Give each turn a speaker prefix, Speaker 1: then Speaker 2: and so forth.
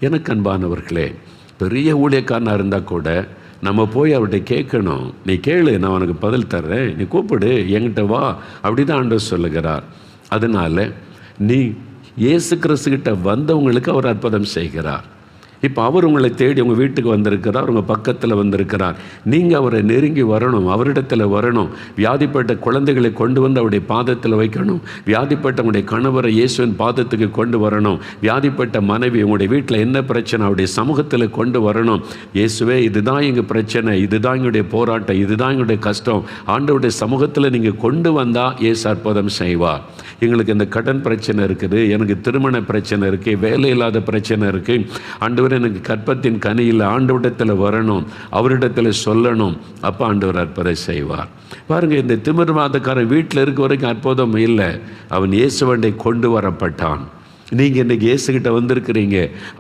Speaker 1: எனக்கு அன்பானவர்களே, பெரிய ஊழியக்காரனாக இருந்தால் கூட நம்ம போய் அவர்கிட்ட கேட்கணும். நீ கேளு, நான் உனக்கு பதில் தர்றேன், நீ கூப்பிடு, என்கிட்ட வா, அப்படி தான் ஆண்டவர் சொல்லுகிறார். அதனால் நீ இயேசு கிறிஸ்துக்கிட்ட வந்தவங்களுக்கு அவர் அற்புதம் செய்கிறார். இப்போ அவர் உங்களை தேடி உங்கள் வீட்டுக்கு வந்திருக்கிறார், உங்கள் பக்கத்தில் வந்திருக்கிறார். நீங்கள் அவரை நெருங்கி வரணும், அவரிடத்தில் வரணும். வியாதிப்பட்ட குழந்தைகளை கொண்டு வந்து அவருடைய பாதத்தில் வைக்கணும். வியாதிப்பட்ட உங்களுடைய கணவரை இயேசுவின் பாதத்துக்கு கொண்டு வரணும். வியாதிப்பட்ட மனைவி உங்களுடைய வீட்டில் என்ன பிரச்சனை அவருடைய சமூகத்தில் கொண்டு வரணும். இயேசுவே, இதுதான் எங்கள் பிரச்சனை, இதுதான் எங்களுடைய போராட்டம், இதுதான் எங்களுடைய கஷ்டம், ஆண்டவருடைய சமூகத்தில் நீங்கள் கொண்டு வந்தால் இயேசு அற்புதம் செய்வார். எங்களுக்கு இந்த கடன் பிரச்சனை இருக்குது, எனக்கு திருமண பிரச்சனை இருக்குது, வேலை இல்லாத பிரச்சனை இருக்குது, ஆண்டவர் எனக்கு கற்பத்தின் கனி இல்லை, ஆண்டவரிடத்தில் வரணும், அவரிடத்தில் சொல்லணும். அப்போ ஆண்டவர் அற்புதம் செய்வார். பாருங்கள், இந்த திமிர்வாதக்காரன் வீட்டில் இருக்க வரைக்கும் அற்புதம் இல்லை, அவன் இயேசுவண்டை கொண்டு வரப்பட்டான். நீங்கள் இன்றைக்கி இயேசுகிட்ட வந்திருக்கிறீங்க.